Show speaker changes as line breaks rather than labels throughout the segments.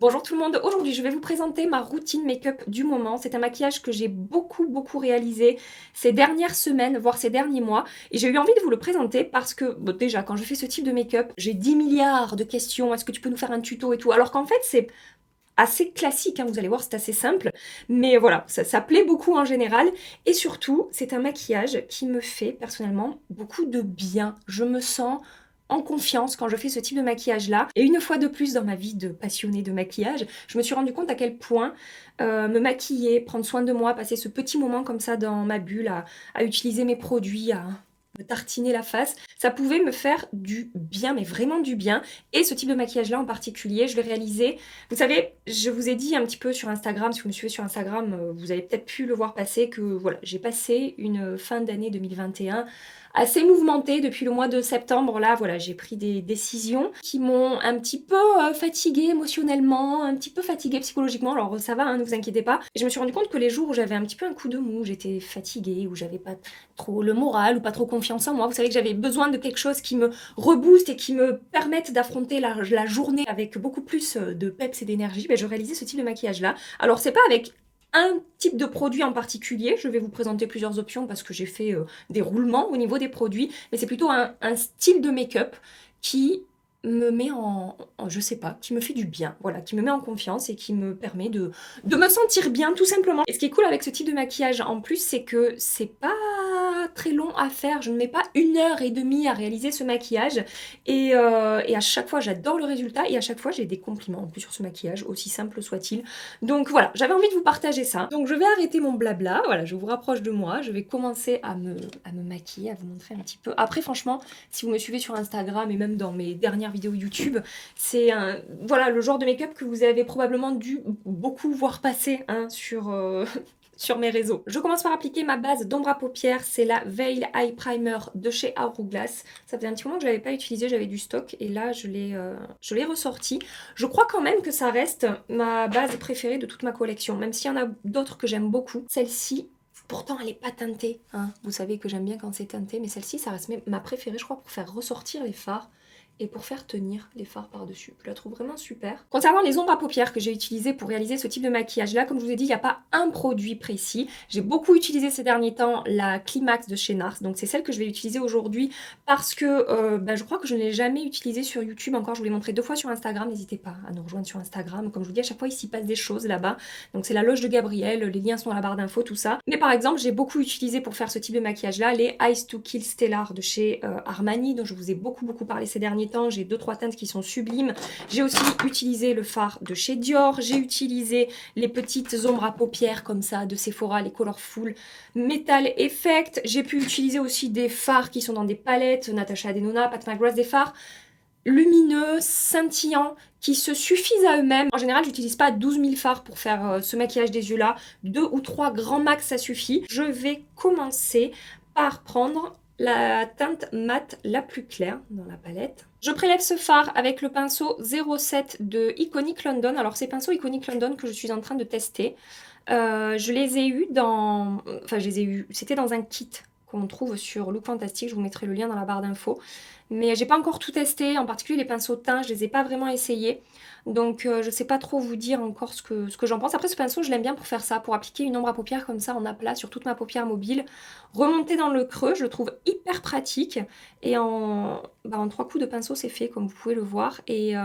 Bonjour tout le monde, aujourd'hui je vais vous présenter ma routine make-up du moment. C'est un maquillage que j'ai beaucoup réalisé ces dernières semaines, voire ces derniers mois. Et j'ai eu envie de vous le présenter parce que, bon, déjà, quand je fais ce type de make-up, j'ai 10 milliards de questions. Est-ce que tu peux nous faire un tuto et tout? Alors qu'en fait, c'est assez classique, hein, vous allez voir, c'est assez simple. Mais voilà, ça plaît beaucoup en général. Et surtout, c'est un maquillage qui me fait personnellement beaucoup de bien. Je me sens en confiance quand je fais ce type de maquillage-là. Et une fois de plus dans ma vie de passionnée de maquillage, je me suis rendu compte à quel point me maquiller, prendre soin de moi, passer ce petit moment comme ça dans ma bulle, à utiliser mes produits, à me tartiner la face, ça pouvait me faire du bien, mais vraiment du bien. Et ce type de maquillage-là en particulier, je l'ai réalisé. Vous savez, je vous ai dit un petit peu sur Instagram, si vous me suivez sur Instagram, vous avez peut-être pu le voir passer, que voilà, j'ai passé une fin d'année 2021 assez mouvementée depuis le mois de septembre. Là, voilà, j'ai pris des décisions qui m'ont un petit peu fatiguée émotionnellement, un petit peu fatiguée psychologiquement. Alors ça va, hein, ne vous inquiétez pas. Et je me suis rendu compte que les jours où j'avais un petit peu un coup de mou, j'étais fatiguée, où j'avais pas trop le moral ou pas trop confiance en moi, vous savez que j'avais besoin de quelque chose qui me rebooste et qui me permette d'affronter la journée avec beaucoup plus de peps et d'énergie, ben, je réalisais ce type de maquillage là. Alors c'est pas avec un type de produit en particulier, je vais vous présenter plusieurs options parce que j'ai fait des roulements au niveau des produits, mais c'est plutôt un style de make-up qui me met je sais pas, qui me fait du bien, voilà, qui me met en confiance et qui me permet de me sentir bien tout simplement. Et ce qui est cool avec ce type de maquillage en plus, c'est que c'est pas très long à faire, je ne mets pas 1 heure et demie à réaliser ce maquillage et à chaque fois j'adore le résultat et à chaque fois j'ai des compliments en plus sur ce maquillage, aussi simple soit-il. Donc voilà, j'avais envie de vous partager ça. Donc je vais arrêter mon blabla, voilà, je vous rapproche de moi, je vais commencer à me maquiller, à vous montrer un petit peu. Après franchement, si vous me suivez sur Instagram et même dans mes dernières vidéos YouTube, c'est voilà, le genre de make-up que vous avez probablement dû beaucoup voir passer hein, sur mes réseaux. Je commence par appliquer ma base d'ombre à paupières, c'est la Veil Eye Primer de chez Hourglass. Ça faisait un petit moment que je ne l'avais pas utilisé, j'avais du stock et là je l'ai ressorti. Je crois quand même que ça reste ma base préférée de toute ma collection, même s'il y en a d'autres que j'aime beaucoup. Celle-ci, pourtant elle n'est pas teintée, hein. Vous savez que j'aime bien quand c'est teinté, mais celle-ci ça reste ma préférée je crois pour faire ressortir les fards et pour faire tenir les fards par-dessus. Je la trouve vraiment super. Concernant les ombres à paupières que j'ai utilisées pour réaliser ce type de maquillage là, comme je vous ai dit, il n'y a pas un produit précis. J'ai beaucoup utilisé ces derniers temps la Climax de chez NARS, donc c'est celle que je vais utiliser aujourd'hui parce que je crois que je ne l'ai jamais utilisée sur YouTube encore. Je vous l'ai montré 2 fois sur Instagram, n'hésitez pas à nous rejoindre sur Instagram. Comme je vous dis, à chaque fois il s'y passe des choses là-bas. Donc c'est la loge de Gabriel, les liens sont dans la barre d'infos, tout ça. Mais par exemple, j'ai beaucoup utilisé pour faire ce type de maquillage là les Eyes to Kill Stellar de chez Armani, dont je vous ai beaucoup parlé ces derniers temps. J'ai 2-3 teintes qui sont sublimes. J'ai aussi utilisé le fard de chez Dior. J'ai utilisé les petites ombres à paupières comme ça de Sephora, les Colorful Metal Effect. J'ai pu utiliser aussi des fards qui sont dans des palettes, Natasha Denona, Pat McGrath, des fards lumineux, scintillants, qui se suffisent à eux-mêmes. En général, j'utilise pas 12 000 fards pour faire ce maquillage des yeux-là. 2 ou 3 grands max, ça suffit. Je vais commencer par prendre la teinte mate la plus claire dans la palette. Je prélève ce fard avec le pinceau 07 de Iconic London. Alors, ces pinceaux Iconic London que je suis en train de tester, je les ai eus dans... Enfin, je les ai eus... C'était dans un kit qu'on trouve sur Look Fantastic. Je vous mettrai le lien dans la barre d'infos. Mais j'ai pas encore tout testé, en particulier les pinceaux de teint, je les ai pas vraiment essayés. Donc je sais pas trop vous dire encore ce que j'en pense. Après ce pinceau, je l'aime bien pour faire ça, pour appliquer une ombre à paupières comme ça en aplat sur toute ma paupière mobile. Remonter dans le creux, je le trouve hyper pratique. Et en 3 coups de pinceau, c'est fait, comme vous pouvez le voir. Et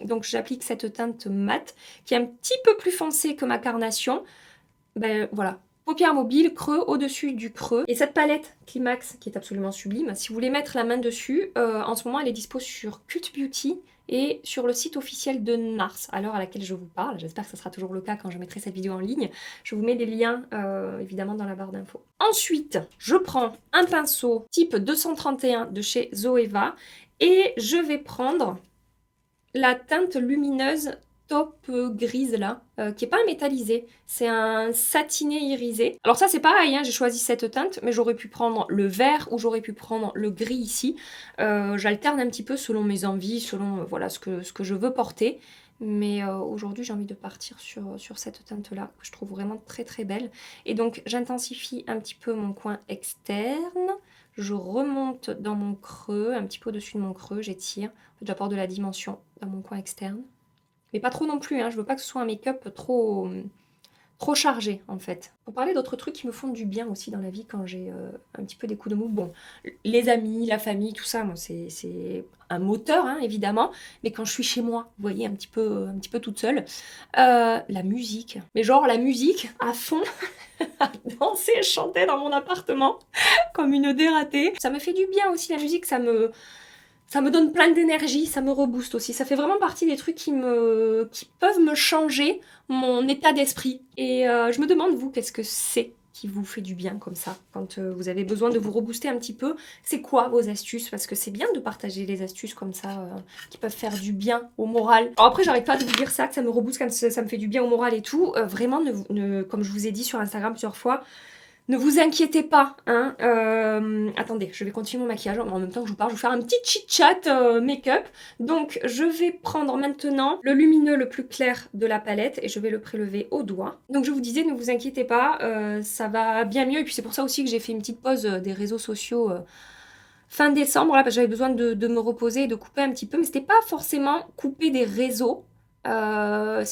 donc j'applique cette teinte mate, qui est un petit peu plus foncée que ma carnation. Ben voilà, paupières mobiles, creux, au-dessus du creux. Et cette palette Climax, qui est absolument sublime, si vous voulez mettre la main dessus, en ce moment elle est dispo sur Cult Beauty et sur le site officiel de NARS, à l'heure à laquelle je vous parle. J'espère que ce sera toujours le cas quand je mettrai cette vidéo en ligne. Je vous mets des liens, évidemment, dans la barre d'infos. Ensuite, je prends un pinceau type 231 de chez Zoeva et je vais prendre la teinte lumineuse top grise là, qui est pas un métallisé, c'est un satiné irisé. Alors ça c'est pareil, hein, j'ai choisi cette teinte, mais j'aurais pu prendre le vert ou j'aurais pu prendre le gris ici. J'alterne un petit peu selon mes envies, selon voilà ce que je veux porter. Mais aujourd'hui j'ai envie de partir sur cette teinte là, que je trouve vraiment très belle. Et donc j'intensifie un petit peu mon coin externe. Je remonte dans mon creux, un petit peu au-dessus de mon creux, j'étire. J'apporte de la dimension dans mon coin externe. Mais pas trop non plus, hein, je veux pas que ce soit un make-up trop chargé en fait. Pour parler d'autres trucs qui me font du bien aussi dans la vie quand j'ai un petit peu des coups de mou. Bon, les amis, la famille, tout ça, moi c'est un moteur hein, évidemment. Mais quand je suis chez moi, vous voyez, un petit peu toute seule, la musique. Mais genre la musique à fond, à danser, chanter dans mon appartement comme une dératée. Ça me fait du bien aussi la musique, ça me donne plein d'énergie, ça me rebooste aussi. Ça fait vraiment partie des trucs qui peuvent me changer mon état d'esprit. Et je me demande, vous, qu'est-ce que c'est qui vous fait du bien comme ça, quand vous avez besoin de vous rebooster un petit peu? C'est quoi vos astuces? Parce que c'est bien de partager les astuces comme ça, qui peuvent faire du bien au moral. Alors après, j'arrête pas de vous dire ça, que ça me rebooste, que ça me fait du bien au moral et tout. Vraiment, comme je vous ai dit sur Instagram plusieurs fois, ne vous inquiétez pas, hein. Attendez, je vais continuer mon maquillage en même temps que je vous parle. Je vais vous faire un petit chit-chat make-up. Donc, je vais prendre maintenant le lumineux le plus clair de la palette et je vais le prélever au doigt. Donc, je vous disais, ne vous inquiétez pas, ça va bien mieux. Et puis, c'est pour ça aussi que j'ai fait une petite pause des réseaux sociaux fin décembre, là, parce que j'avais besoin de me reposer et de couper un petit peu. Mais c'était pas forcément couper des réseaux. Ouais,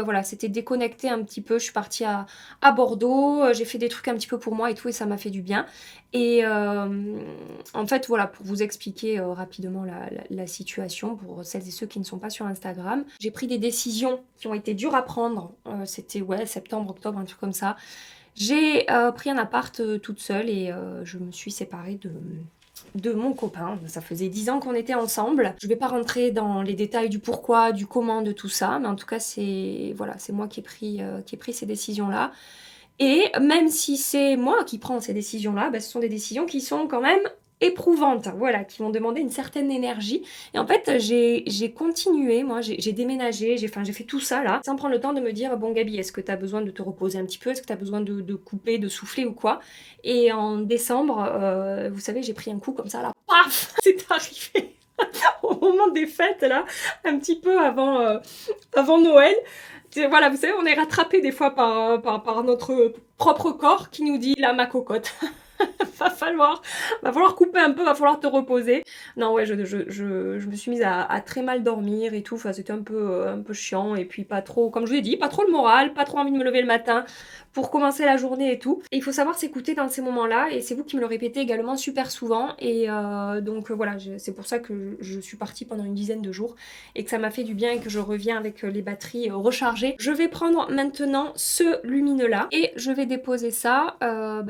voilà, c'était déconnecté un petit peu. Je suis partie à Bordeaux, j'ai fait des trucs un petit peu pour moi et tout, et ça m'a fait du bien. Et en fait, voilà, pour vous expliquer rapidement la situation, pour celles et ceux qui ne sont pas sur Instagram, j'ai pris des décisions qui ont été dures à prendre. C'était ouais, septembre, octobre, un truc comme ça. J'ai pris un appart toute seule et je me suis séparée de mon copain. Ça faisait 10 ans qu'on était ensemble. Je vais pas rentrer dans les détails du pourquoi, du comment, de tout ça, mais en tout cas, c'est voilà, c'est moi qui ai pris ces décisions-là. Et même si c'est moi qui prends ces décisions-là, bah, ce sont des décisions qui sont quand même éprouvantes, voilà, qui vont demander une certaine énergie. Et en fait, j'ai continué, moi, j'ai déménagé, j'ai fait tout ça là, sans prendre le temps de me dire, bon Gabi, est-ce que tu as besoin de te reposer un petit peu? Est-ce que tu as besoin de couper, de souffler ou quoi? Et en décembre, vous savez, j'ai pris un coup comme ça là, paf, c'est arrivé au moment des fêtes là, un petit peu avant Noël. Voilà, vous savez, on est rattrapé des fois par notre propre corps qui nous dit là ma cocotte. va falloir couper un peu, va falloir te reposer. Non, ouais, je me suis mise à très mal dormir et tout. Enfin, c'était un peu chiant. Et puis, pas trop, comme je vous ai dit, pas trop le moral, pas trop envie de me lever le matin pour commencer la journée et tout. Et il faut savoir s'écouter dans ces moments-là. Et c'est vous qui me le répétez également super souvent. Et donc, voilà, c'est pour ça que je suis partie pendant une dizaine de jours et que ça m'a fait du bien et que je reviens avec les batteries rechargées. Je vais prendre maintenant ce lumineux-là et je vais déposer ça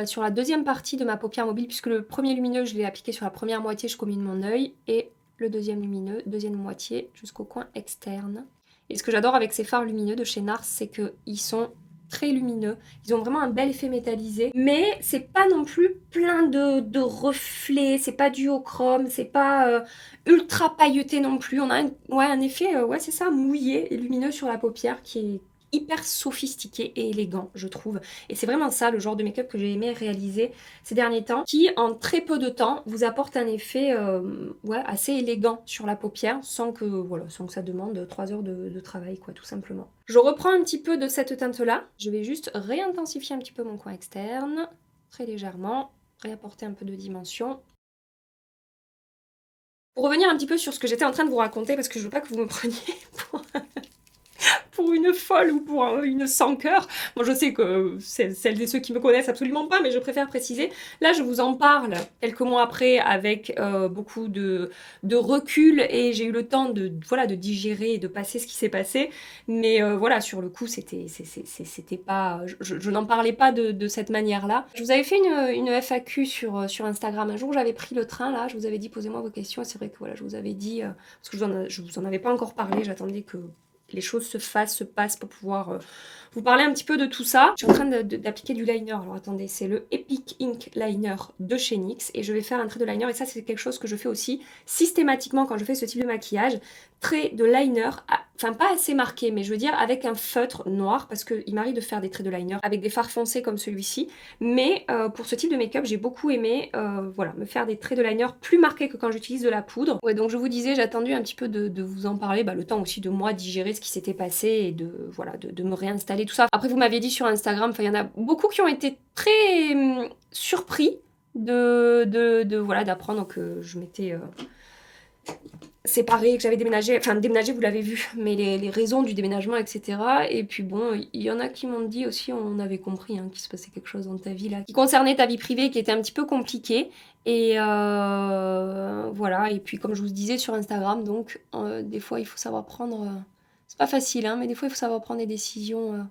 sur la deuxième partie de ma paupière mobile, puisque le premier lumineux je l'ai appliqué sur la première moitié jusqu'au milieu de mon œil et le deuxième lumineux, deuxième moitié jusqu'au coin externe. Et ce que j'adore avec ces fards lumineux de chez NARS, c'est qu'ils sont très lumineux, ils ont vraiment un bel effet métallisé, mais c'est pas non plus plein de reflets, c'est pas du chrome, c'est pas ultra pailleté non plus, on a un effet, ouais c'est ça, mouillé et lumineux sur la paupière qui est hyper sophistiqué et élégant, je trouve. Et c'est vraiment ça, le genre de make-up que j'ai aimé réaliser ces derniers temps, qui en très peu de temps vous apporte un effet ouais, assez élégant sur la paupière, sans que ça demande 3 heures de travail, quoi, tout simplement. Je reprends un petit peu de cette teinte-là. Je vais juste réintensifier un petit peu mon coin externe, très légèrement, réapporter un peu de dimension. Pour revenir un petit peu sur ce que j'étais en train de vous raconter, parce que je veux pas que vous me preniez pour une folle ou pour une sans cœur. Moi, je sais que celles et ceux qui me connaissent absolument pas, mais je préfère préciser. Là, je vous en parle quelques mois après avec beaucoup de recul et j'ai eu le temps de digérer et de passer ce qui s'est passé. Mais voilà, sur le coup, c'était pas... Je n'en parlais pas de cette manière-là. Je vous avais fait une FAQ sur Instagram. Un jour, j'avais pris le train, là, je vous avais dit, posez-moi vos questions. Et c'est vrai que voilà, je vous avais dit, parce que je vous en avais pas encore parlé, j'attendais que les choses se passent pour pouvoir vous parler un petit peu de tout ça. Je suis en train d'appliquer du liner. Alors attendez, c'est le Epic Ink Liner de chez NYX et je vais faire un trait de liner et ça c'est quelque chose que je fais aussi systématiquement quand je fais ce type de maquillage. Trait de liner, enfin pas assez marqué, mais je veux dire avec un feutre noir parce qu'il m'arrive de faire des traits de liner avec des fards foncés comme celui-ci. Mais pour ce type de make-up, j'ai beaucoup aimé voilà, me faire des traits de liner plus marqués que quand j'utilise de la poudre. Ouais, donc je vous disais, j'ai attendu un petit peu de vous en parler, le temps aussi de moi digérer ce qui s'était passé et de me réinstaller tout ça. Après, vous m'aviez dit sur Instagram, il y en a beaucoup qui ont été très surpris voilà, d'apprendre que je m'étais séparé, que j'avais déménagé, enfin déménagé vous l'avez vu, mais les raisons du déménagement, etc. Et puis bon, il y en a qui m'ont dit aussi, on avait compris qu'il se passait quelque chose dans ta vie là, qui concernait ta vie privée, qui était un petit peu compliqué. Et voilà, et puis comme je vous disais sur Instagram, donc des fois il faut savoir prendre... c'est pas facile, hein, mais des fois il faut savoir prendre des décisions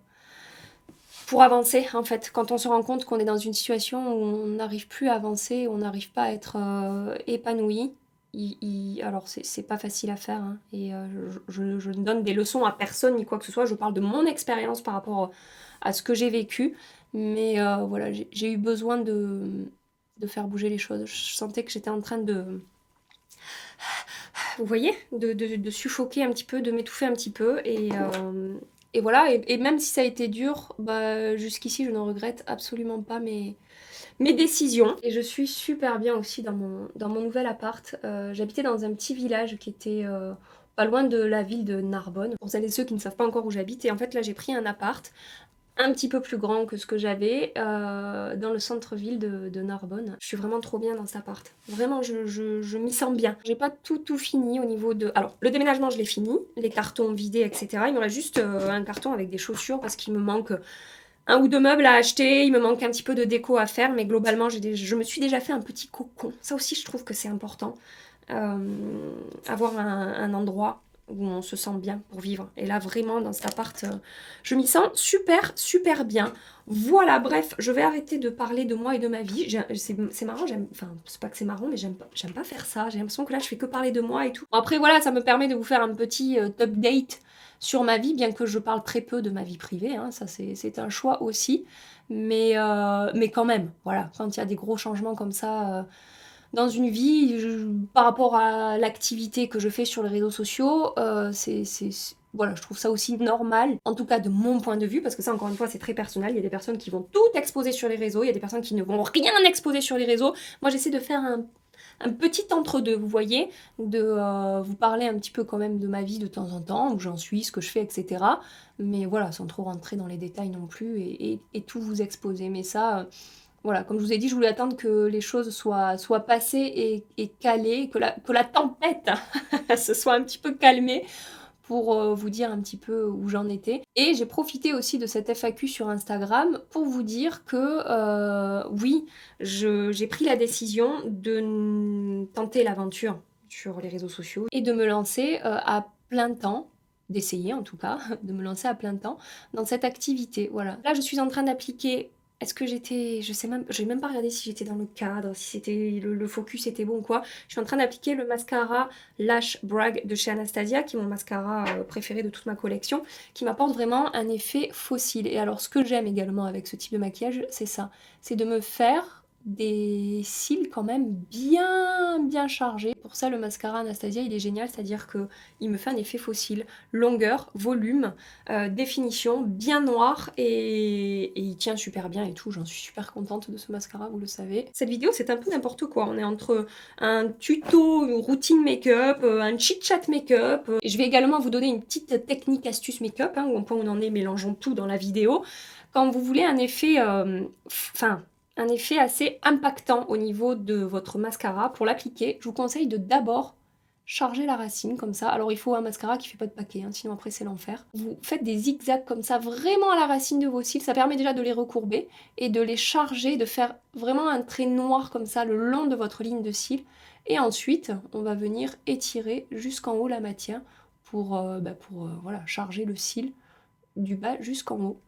pour avancer en fait. Quand on se rend compte qu'on est dans une situation où on n'arrive plus à avancer, on n'arrive pas à être épanoui, alors c'est pas facile à faire, hein, et je ne donne des leçons à personne ni quoi que ce soit, je parle de mon expérience par rapport à ce que j'ai vécu, mais voilà, j'ai eu besoin de faire bouger les choses. Je sentais que j'étais en train de, vous voyez, de suffoquer un petit peu, de m'étouffer un petit peu, et voilà, et même si ça a été dur, bah, jusqu'ici je ne regrette absolument pas mes décisions. Et je suis super bien aussi dans mon nouvel appart. J'habitais dans un petit village qui était pas loin de la ville de Narbonne, pour celles et ceux qui ne savent pas encore où j'habite. Et en fait là j'ai pris un appart un petit peu plus grand que ce que j'avais dans le centre-ville de Narbonne. Je suis vraiment trop bien dans cet appart. Vraiment, je m'y sens bien. J'ai pas tout fini au niveau de... Alors, le déménagement, je l'ai fini. Les cartons vidés, etc. Il me reste juste un carton avec des chaussures parce qu'il me manque un ou deux meubles à acheter. Il me manque un petit peu de déco à faire. Mais globalement, je me suis déjà fait un petit cocon. Ça aussi, je trouve que c'est important. Avoir un endroit où on se sent bien pour vivre. Et là, vraiment, dans cet appart, je m'y sens super bien. Voilà, bref, je vais arrêter de parler de moi et de ma vie. C'est marrant, enfin, c'est pas que c'est marrant, mais j'aime pas faire ça. J'ai l'impression que là, je fais que parler de moi et tout. Bon, après, voilà, ça me permet de vous faire un petit update sur ma vie, bien que je parle très peu de ma vie privée, hein, ça c'est un choix aussi. Mais quand même, voilà, quand il y a des gros changements comme ça dans une vie, par rapport à l'activité que je fais sur les réseaux sociaux, voilà, je trouve ça aussi normal, en tout cas de mon point de vue, parce que ça, encore une fois, c'est très personnel. Il y a des personnes qui vont tout exposer sur les réseaux, il y a des personnes qui ne vont rien exposer sur les réseaux. Moi, j'essaie de faire un petit entre-deux, vous voyez, de vous parler un petit peu quand même de ma vie de temps en temps, où j'en suis, ce que je fais, etc. Mais voilà, sans trop rentrer dans les détails non plus et tout vous exposer. Mais ça... voilà, comme je vous ai dit, je voulais attendre que les choses soient passées et calées, que la tempête se soit un petit peu calmée pour vous dire un petit peu où j'en étais. Et j'ai profité aussi de cette FAQ sur Instagram pour vous dire que oui, j'ai pris la décision de tenter l'aventure sur les réseaux sociaux et de me lancer à plein temps, d'essayer en tout cas, de me lancer à plein temps dans cette activité. Voilà. Là, je suis en train d'appliquer. Est-ce que j'étais, je sais même, j'ai même pas regardé si j'étais dans le cadre, si c'était le focus était bon ou quoi. Je suis en train d'appliquer le mascara Lash Brag de chez Anastasia, qui est mon mascara préféré de toute ma collection, qui m'apporte vraiment un effet fossile. Et alors, ce que j'aime également avec ce type de maquillage, c'est ça, c'est de me faire des cils quand même bien chargés. Pour ça, le mascara Anastasia, il est génial, c'est-à-dire que il me fait un effet fossile, longueur, volume, définition, bien noir et il tient super bien et tout. J'en suis super contente de ce mascara, vous le savez. Cette vidéo, c'est un peu n'importe quoi. On est entre un tuto, une routine make-up, un chit-chat make-up. Et je vais également vous donner une petite technique astuce make-up, hein, où on en est, mélangeons tout dans la vidéo. Quand vous voulez un effet, un effet assez impactant au niveau de votre mascara, pour l'appliquer, je vous conseille de d'abord charger la racine comme ça. Alors il faut un mascara qui fait pas de paquet, hein, sinon après c'est l'enfer. Vous faites des zigzags comme ça, vraiment à la racine de vos cils, ça permet déjà de les recourber et de les charger, de faire vraiment un trait noir comme ça le long de votre ligne de cils. Et ensuite, on va venir étirer jusqu'en haut la matière pour, voilà, charger le cil du bas jusqu'en haut.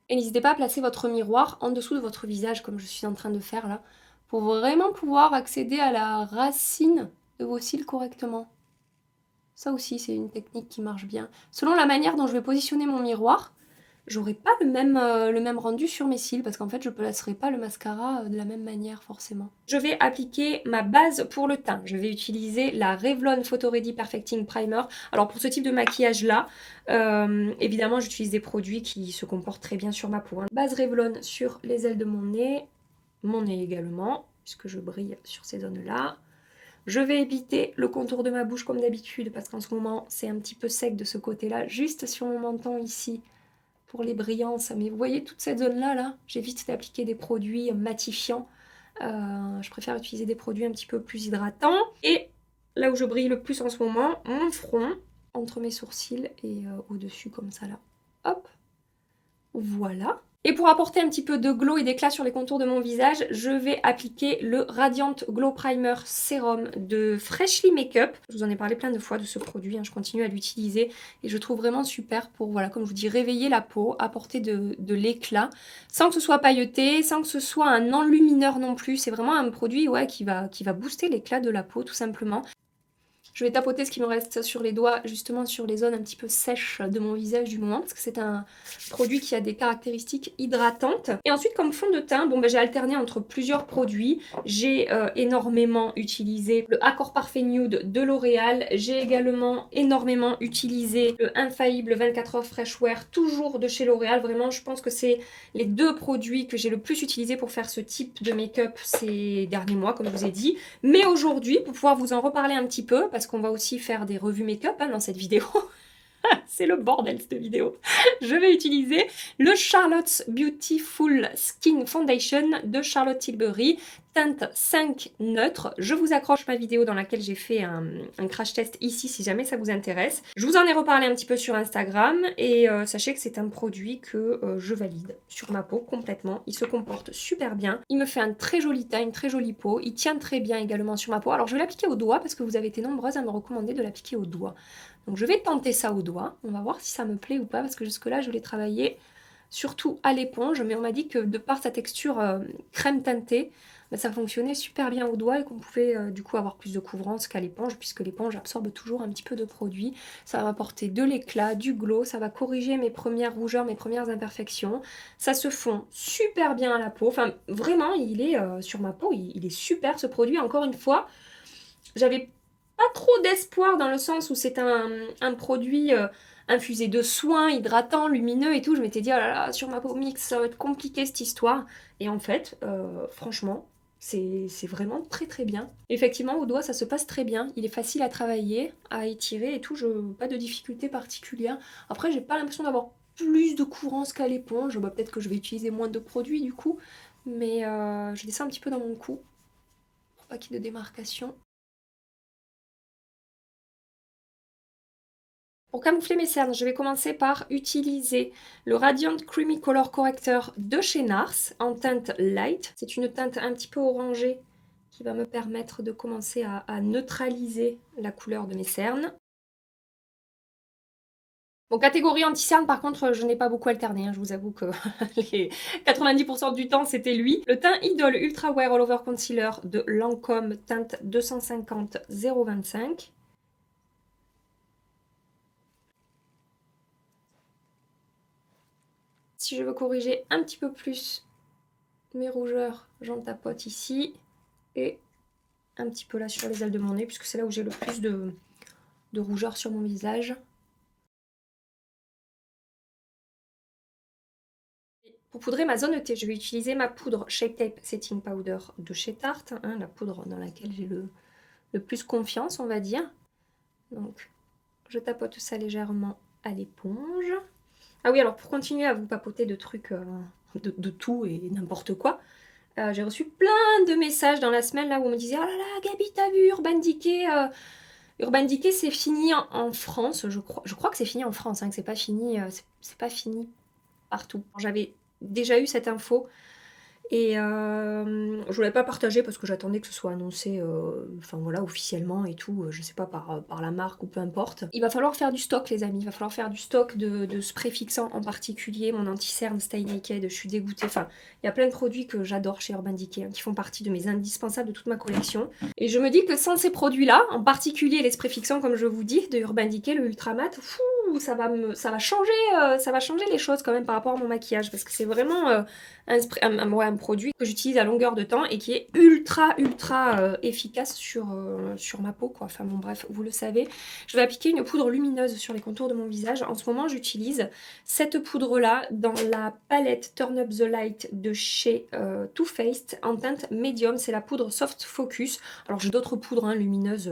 Et n'hésitez pas à placer votre miroir en dessous de votre visage, comme je suis en train de faire là, pour vraiment pouvoir accéder à la racine de vos cils correctement. Ça aussi, c'est une technique qui marche bien. Selon la manière dont je vais positionner mon miroir, j'aurai pas le même rendu sur mes cils, parce qu'en fait, je ne placerai pas le mascara de la même manière, forcément. Je vais appliquer ma base pour le teint. Je vais utiliser la Revlon Photo Ready Perfecting Primer. Alors, pour ce type de maquillage-là, évidemment, j'utilise des produits qui se comportent très bien sur ma peau, hein. Base Revlon sur les ailes de mon nez également, puisque je brille sur ces zones-là. Je vais éviter le contour de ma bouche comme d'habitude parce qu'en ce moment c'est un petit peu sec de ce côté-là, juste sur mon menton ici pour les brillances. Mais vous voyez toute cette zone-là, là, j'évite d'appliquer des produits matifiants. Je préfère utiliser des produits un petit peu plus hydratants. Et là où je brille le plus en ce moment, mon front, entre mes sourcils et au-dessus comme ça là. Hop, voilà. Et pour apporter un petit peu de glow et d'éclat sur les contours de mon visage, je vais appliquer le Radiant Glow Primer Sérum de Freshly Makeup. Je vous en ai parlé plein de fois de ce produit, hein, je continue à l'utiliser et je trouve vraiment super pour, voilà, comme je vous dis, réveiller la peau, apporter de l'éclat, sans que ce soit pailleté, sans que ce soit un enlumineur non plus. C'est vraiment un produit, ouais, qui va booster l'éclat de la peau tout simplement. Je vais tapoter ce qui me reste sur les doigts, justement sur les zones un petit peu sèches de mon visage du moment, parce que c'est un produit qui a des caractéristiques hydratantes. Et ensuite, comme fond de teint, bon, ben, j'ai alterné entre plusieurs produits. J'ai énormément utilisé le Accord Parfait Nude de L'Oréal. J'ai également énormément utilisé le Infaillible 24h Fresh Wear, toujours de chez L'Oréal. Vraiment, je pense que c'est les deux produits que j'ai le plus utilisés pour faire ce type de make-up ces derniers mois, comme je vous ai dit. Mais aujourd'hui, pour pouvoir vous en reparler un petit peu, parce qu'on va aussi faire des revues make-up hein, dans cette vidéo. C'est le bordel cette vidéo. Je vais utiliser le Charlotte's Beautiful Skin Foundation de Charlotte Tilbury, teinte 5 neutre. Je vous accroche ma vidéo dans laquelle j'ai fait un crash test ici si jamais ça vous intéresse. Je vous en ai reparlé un petit peu sur Instagram et sachez que c'est un produit que je valide sur ma peau complètement. Il se comporte super bien. Il me fait un très joli teint, une très jolie peau. Il tient très bien également sur ma peau. Alors je vais l'appliquer au doigt parce que vous avez été nombreuses à me recommander de l'appliquer au doigt. Donc je vais tenter ça au doigt, on va voir si ça me plaît ou pas, parce que jusque là je l'ai travaillé surtout à l'éponge, mais on m'a dit que de par sa texture crème teintée, bah, ça fonctionnait super bien au doigt et qu'on pouvait du coup avoir plus de couvrance qu'à l'éponge, puisque l'éponge absorbe toujours un petit peu de produit. Ça va m'apporter de l'éclat, du glow, ça va corriger mes premières rougeurs, mes premières imperfections. Ça se fond super bien à la peau, enfin vraiment il est sur ma peau, il est super ce produit, encore une fois. J'avais pas trop d'espoir dans le sens où c'est un produit infusé de soins, hydratant, lumineux et tout. Je m'étais dit, oh là là, sur ma peau mixte, ça va être compliqué cette histoire. Et en fait, franchement, c'est vraiment très très bien. Effectivement, au doigt, ça se passe très bien. Il est facile à travailler, à étirer et tout. Pas de difficulté particulière. Après, j'ai pas l'impression d'avoir plus de courance qu'à l'éponge. Bah, peut-être que je vais utiliser moins de produits du coup. Mais je descends un petit peu dans mon cou pour pas qu'il y ait de démarcation. Pour camoufler mes cernes, je vais commencer par utiliser le Radiant Creamy Color Corrector de chez NARS en teinte light. C'est une teinte un petit peu orangée qui va me permettre de commencer à neutraliser la couleur de mes cernes. Bon, catégorie anti-cerne, par contre, je n'ai pas beaucoup alterné. Hein. Je vous avoue que les 90% du temps, c'était lui. Le teint Idol Ultra Wear All Over Concealer de Lancôme, teinte 250 025. Si je veux corriger un petit peu plus mes rougeurs, j'en tapote ici et un petit peu là sur les ailes de mon nez puisque c'est là où j'ai le plus de rougeur sur mon visage. Pour poudrer ma zone T, je vais utiliser ma poudre Shape Tape Setting Powder de chez Tarte, hein, la poudre dans laquelle j'ai le plus confiance, on va dire. Donc, je tapote ça légèrement à l'éponge. Ah oui, alors pour continuer à vous papoter de trucs, de tout et n'importe quoi, j'ai reçu plein de messages dans la semaine là où on me disait oh là là Gabi t'as vu Urban Decay Urban Decay c'est fini en France, je crois que c'est fini en France, hein, que c'est pas fini, c'est pas fini partout. J'avais déjà eu cette info et je voulais pas partager parce que j'attendais que ce soit annoncé enfin voilà, officiellement et tout, je sais pas, par la marque ou peu importe. Il va falloir faire du stock les amis, il va falloir faire du stock de sprays fixants en particulier, mon anti-cerne Stay Naked, je suis dégoûtée. Enfin, il y a plein de produits que j'adore chez Urban Decay, hein, qui font partie de mes indispensables de toute ma collection. Et je me dis que sans ces produits-là, en particulier les sprays fixants comme je vous dis, de Urban Decay, le Ultra Matte, ça va changer les choses quand même par rapport à mon maquillage parce que c'est vraiment un produit que j'utilise à longueur de temps et qui est ultra efficace sur ma peau quoi. Enfin bon bref, vous le savez. Je vais appliquer une poudre lumineuse sur les contours de mon visage. En ce moment j'utilise cette poudre là dans la palette Turn Up the Light de chez Too Faced en teinte médium. C'est la poudre Soft Focus. Alors j'ai d'autres poudres hein, lumineuses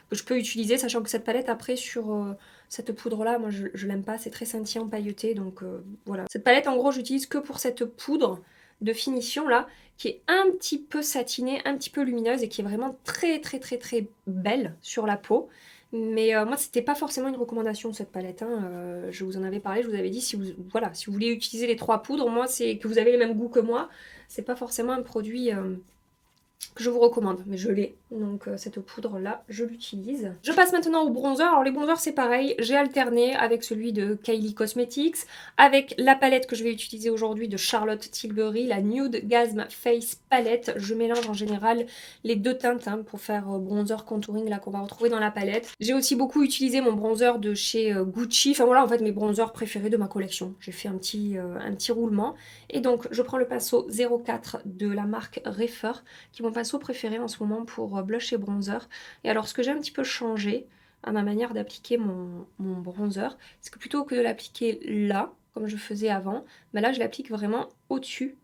que je peux utiliser, sachant que cette palette après sur cette poudre là, moi je l'aime pas, c'est très scintillant pailleté donc voilà. Cette palette en gros j'utilise que pour cette poudre. de finition là, qui est un petit peu satinée, un petit peu lumineuse et qui est vraiment très très très très belle sur la peau. Mais moi, c'était pas forcément une recommandation cette palette, hein. Je vous en avais parlé, je vous avais dit si vous, voilà, si vous voulez utiliser les 3 poudres, moi c'est que vous avez les mêmes goûts que moi, c'est pas forcément un produit que je vous recommande, mais je l'ai, donc cette poudre là je l'utilise. Je passe maintenant au bronzer. Alors les bronzers c'est pareil, j'ai alterné avec celui de Kylie Cosmetics, avec la palette que je vais utiliser aujourd'hui de Charlotte Tilbury, la Nude Gasm Face Palette. Je mélange en général les deux teintes hein, pour faire bronzer contouring là qu'on va retrouver dans la palette. J'ai aussi beaucoup utilisé mon bronzer de chez Gucci, enfin voilà en fait mes bronzers préférés de ma collection. J'ai fait un petit roulement et donc je prends le pinceau 04 de la marque Refer qui mon pinceau préféré en ce moment pour blush et bronzer. Et alors ce que j'ai un petit peu changé à ma manière d'appliquer mon bronzer, c'est que plutôt que de l'appliquer là, comme je faisais avant, bah là je l'applique vraiment au-dessus.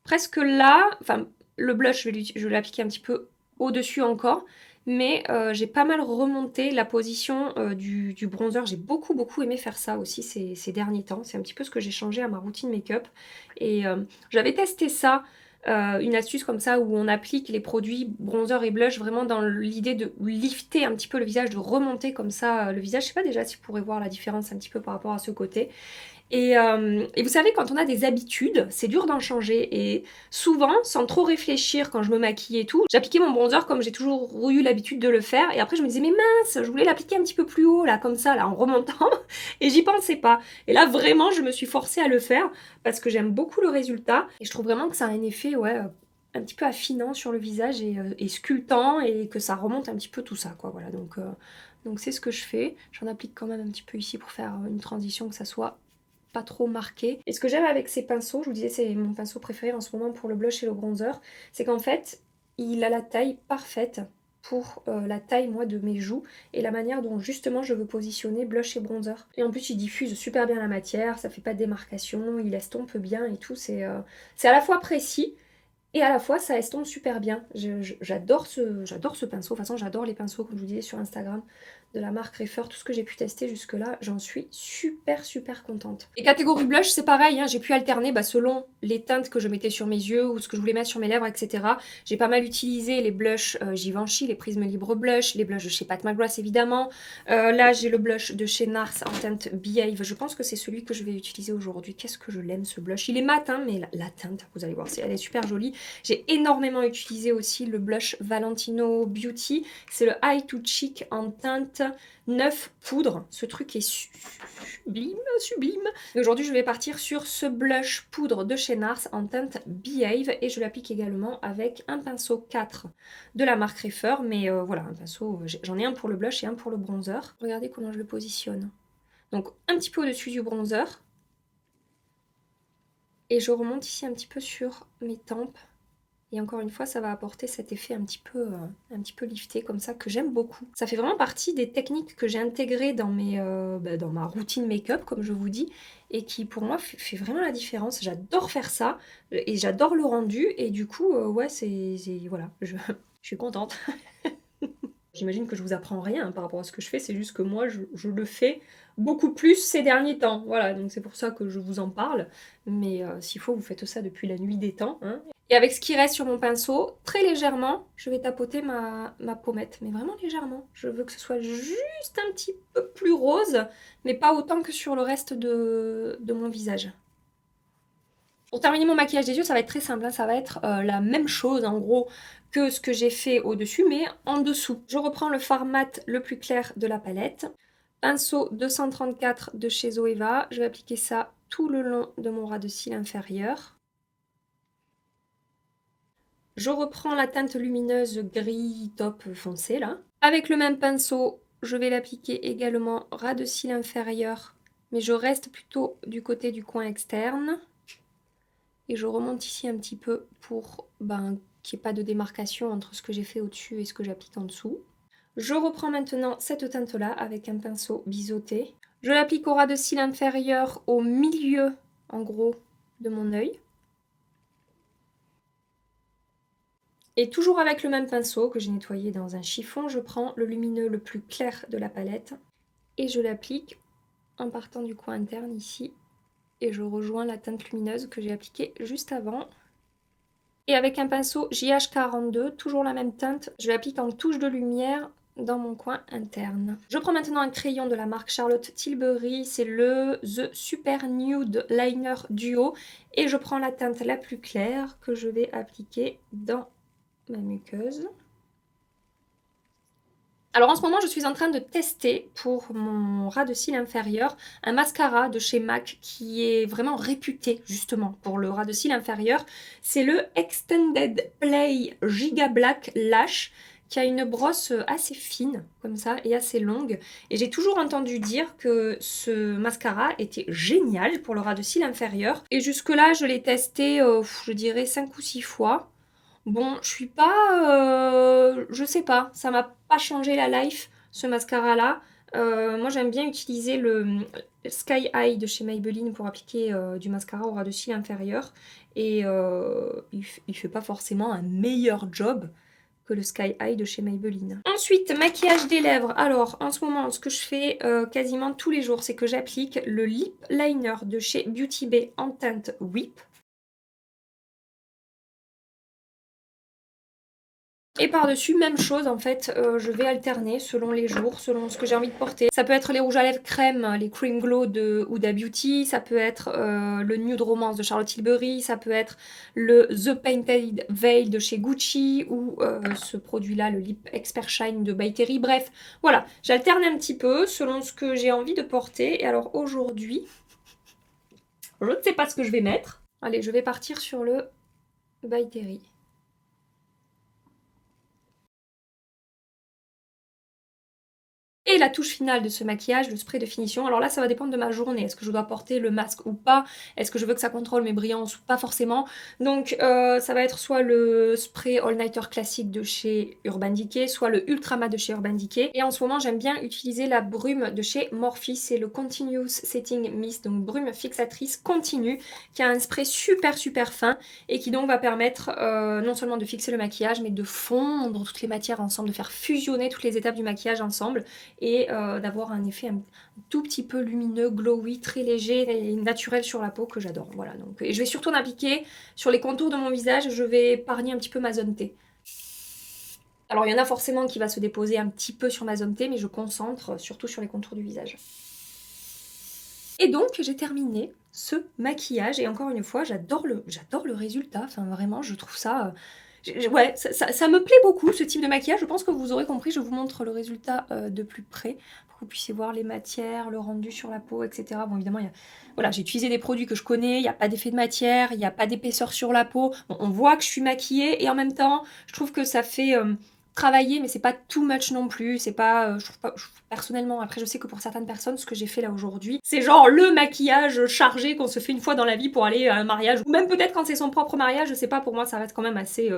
Presque là, enfin le blush je vais l'appliquer un petit peu au-dessus encore, mais j'ai pas mal remonté la position du bronzer. J'ai beaucoup aimé faire ça aussi ces derniers temps. C'est un petit peu ce que j'ai changé à ma routine make-up. Et j'avais testé ça, une astuce comme ça où on applique les produits bronzer et blush vraiment dans l'idée de lifter un petit peu le visage, de remonter comme ça le visage. Je sais pas déjà si vous pourrez voir la différence un petit peu par rapport à ce côté. Et vous savez, quand on a des habitudes, c'est dur d'en changer. Et souvent, sans trop réfléchir quand je me maquille et tout, j'appliquais mon bronzer comme j'ai toujours eu l'habitude de le faire. Et après, je me disais, mais mince, je voulais l'appliquer un petit peu plus haut, là, comme ça, là, en remontant. Et j'y pensais pas. Et là, vraiment, je me suis forcée à le faire parce que j'aime beaucoup le résultat. Et je trouve vraiment que ça a un effet, ouais, un petit peu affinant sur le visage et sculptant et que ça remonte un petit peu tout ça, quoi. Voilà, donc c'est ce que je fais. J'en applique quand même un petit peu ici pour faire une transition, que ça soit pas trop marqué. Et ce que j'aime avec ces pinceaux, je vous disais c'est mon pinceau préféré en ce moment pour le blush et le bronzer, c'est qu'en fait il a la taille parfaite pour la taille moi de mes joues et la manière dont justement je veux positionner blush et bronzer. Et en plus il diffuse super bien la matière, ça fait pas de démarcation, il estompe bien et tout, c'est à la fois précis et à la fois ça estompe super bien. J'adore ce pinceau, de toute façon j'adore les pinceaux comme je vous disais sur Instagram de la marque Refer, tout ce que j'ai pu tester jusque là, j'en suis super contente. Et catégorie blush c'est pareil, hein, j'ai pu alterner selon les teintes que je mettais sur mes yeux ou ce que je voulais mettre sur mes lèvres, etc. J'ai pas mal utilisé les blushs Givenchy, les Prisme Libre Blush, les blushs de chez Pat McGrath évidemment. Là j'ai le blush de chez NARS en teinte Behave, je pense que c'est celui que je vais utiliser aujourd'hui. Qu'est-ce que je l'aime ce blush, il est mat hein, mais la teinte, vous allez voir, elle est super jolie. J'ai énormément utilisé aussi le blush Valentino Beauty, c'est le Eye to Cheek en teinte 9 poudre. Ce truc est sublime. Et aujourd'hui, je vais partir sur ce blush poudre de chez NARS en teinte Behave et je l'applique également avec un pinceau 4 de la marque Refer. Mais voilà, un pinceau, j'en ai un pour le blush et un pour le bronzer. Regardez comment je le positionne. Donc un petit peu au-dessus du bronzer. Et je remonte ici un petit peu sur mes tempes. Et encore une fois, ça va apporter cet effet un petit peu lifté comme ça que j'aime beaucoup. Ça fait vraiment partie des techniques que j'ai intégrées dans dans ma routine make-up, comme je vous dis, et qui pour moi fait vraiment la différence. J'adore faire ça et j'adore le rendu et du coup, ouais, voilà, je suis contente. J'imagine que je vous apprends rien hein, par rapport à ce que je fais, c'est juste que moi je le fais beaucoup plus ces derniers temps. Voilà, donc c'est pour ça que je vous en parle. Mais s'il faut, vous faites ça depuis la nuit des temps. Hein. Et avec ce qui reste sur mon pinceau, très légèrement, je vais tapoter ma pommette. Mais vraiment légèrement. Je veux que ce soit juste un petit peu plus rose, mais pas autant que sur le reste de mon visage. Pour terminer mon maquillage des yeux, ça va être très simple, hein. Ça va être la même chose en gros que ce que j'ai fait au-dessus, mais en dessous. Je reprends le fard mat le plus clair de la palette. Pinceau 234 de chez Zoeva. Je vais appliquer ça tout le long de mon ras de cils inférieur. Je reprends la teinte lumineuse gris top foncé là. Avec le même pinceau, je vais l'appliquer également ras de cils inférieur, mais je reste plutôt du côté du coin externe. Et je remonte ici un petit peu pour qu'il n'y ait pas de démarcation entre ce que j'ai fait au-dessus et ce que j'applique en dessous. Je reprends maintenant cette teinte-là avec un pinceau biseauté. Je l'applique au ras de cils inférieur au milieu, en gros, de mon œil. Et toujours avec le même pinceau que j'ai nettoyé dans un chiffon, je prends le lumineux le plus clair de la palette et je l'applique en partant du coin interne ici. Et je rejoins la teinte lumineuse que j'ai appliquée juste avant. Et avec un pinceau JH42, toujours la même teinte, je l'applique en touche de lumière dans mon coin interne. Je prends maintenant un crayon de la marque Charlotte Tilbury, c'est le The Super Nude Liner Duo. Et je prends la teinte la plus claire que je vais appliquer dans ma muqueuse. Alors en ce moment, je suis en train de tester pour mon ras de cils inférieur un mascara de chez MAC qui est vraiment réputé justement pour le ras de cils inférieur. C'est le Extended Play Giga Black Lash qui a une brosse assez fine comme ça et assez longue. Et j'ai toujours entendu dire que ce mascara était génial pour le ras de cils inférieur. Et jusque là, je l'ai testé, je dirais 5 ou 6 fois. Bon, je suis pas... je sais pas, ça m'a pas changé la life, ce mascara-là. Moi, j'aime bien utiliser le Sky High de chez Maybelline pour appliquer du mascara au ras de cils inférieur. Et il fait pas forcément un meilleur job que le Sky High de chez Maybelline. Ensuite, maquillage des lèvres. Alors, en ce moment, ce que je fais quasiment tous les jours, c'est que j'applique le lip liner de chez Beauty Bay en teinte Whip. Et par-dessus, même chose en fait, je vais alterner selon les jours, selon ce que j'ai envie de porter. Ça peut être les rouges à lèvres crème, les Cream Glow de Huda Beauty, ça peut être le Nude Romance de Charlotte Tilbury, ça peut être le The Painted Veil de chez Gucci ou ce produit-là, le Lip Expert Shine de By Terry. Bref, voilà, j'alterne un petit peu selon ce que j'ai envie de porter. Et alors aujourd'hui, je ne sais pas ce que je vais mettre. Allez, je vais partir sur le By Terry. Et la touche finale de ce maquillage, le spray de finition. Alors là, ça va dépendre de ma journée. Est-ce que je dois porter le masque ou pas? Est-ce que je veux que ça contrôle mes brillances ou pas forcément? Donc ça va être soit le spray All Nighter classique de chez Urban Decay, soit le Ultra Matte de chez Urban Decay. Et en ce moment, j'aime bien utiliser la brume de chez Morphe. C'est le Continuous Setting Mist, donc brume fixatrice continue, qui a un spray super fin et qui donc va permettre non seulement de fixer le maquillage, mais de fondre toutes les matières ensemble, de faire fusionner toutes les étapes du maquillage ensemble. Et d'avoir un effet un tout petit peu lumineux, glowy, très léger et naturel sur la peau que j'adore. Voilà, donc, et je vais surtout en appliquer sur les contours de mon visage, je vais épargner un petit peu ma zone T. Alors il y en a forcément qui va se déposer un petit peu sur ma zone T, mais je concentre surtout sur les contours du visage. Et donc j'ai terminé ce maquillage et encore une fois j'adore le résultat, enfin vraiment je trouve ça... ouais, ça me plaît beaucoup ce type de maquillage, je pense que vous aurez compris, je vous montre le résultat de plus près pour que vous puissiez voir les matières, le rendu sur la peau, etc. Bon évidemment, voilà, j'ai utilisé des produits que je connais, il n'y a pas d'effet de matière, il n'y a pas d'épaisseur sur la peau, bon, on voit que je suis maquillée et en même temps, je trouve que ça fait... travailler, mais c'est pas too much non plus, c'est pas, personnellement, après je sais que pour certaines personnes, ce que j'ai fait là aujourd'hui, c'est genre le maquillage chargé qu'on se fait une fois dans la vie pour aller à un mariage, ou même peut-être quand c'est son propre mariage, je sais pas, pour moi ça reste quand même assez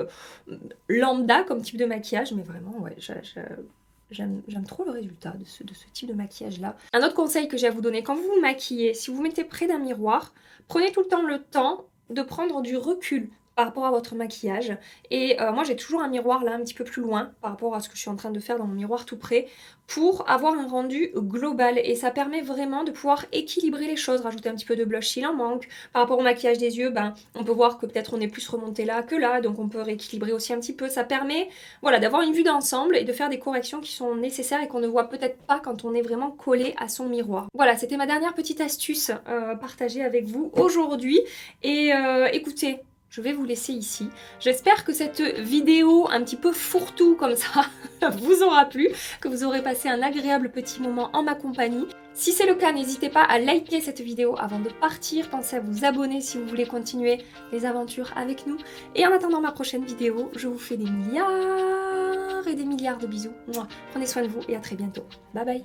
lambda comme type de maquillage, mais vraiment, ouais, j'aime trop le résultat de ce type de maquillage là. Un autre conseil que j'ai à vous donner, quand vous vous maquillez, si vous vous mettez près d'un miroir, prenez tout le temps de prendre du recul par rapport à votre maquillage. Et moi j'ai toujours un miroir là un petit peu plus loin par rapport à ce que je suis en train de faire dans mon miroir tout près pour avoir un rendu global et ça permet vraiment de pouvoir équilibrer les choses, rajouter un petit peu de blush s'il en manque. Par rapport au maquillage des yeux, ben, on peut voir que peut-être on est plus remonté là que là, donc on peut rééquilibrer aussi un petit peu. Ça permet voilà, d'avoir une vue d'ensemble et de faire des corrections qui sont nécessaires et qu'on ne voit peut-être pas quand on est vraiment collé à son miroir. Voilà, c'était ma dernière petite astuce partagée avec vous aujourd'hui et écoutez, je vais vous laisser ici. J'espère que cette vidéo un petit peu fourre-tout comme ça vous aura plu, que vous aurez passé un agréable petit moment en ma compagnie. Si c'est le cas, n'hésitez pas à liker cette vidéo avant de partir. Pensez à vous abonner si vous voulez continuer les aventures avec nous. Et en attendant ma prochaine vidéo, je vous fais des milliards et des milliards de bisous. Prenez soin de vous et à très bientôt. Bye bye.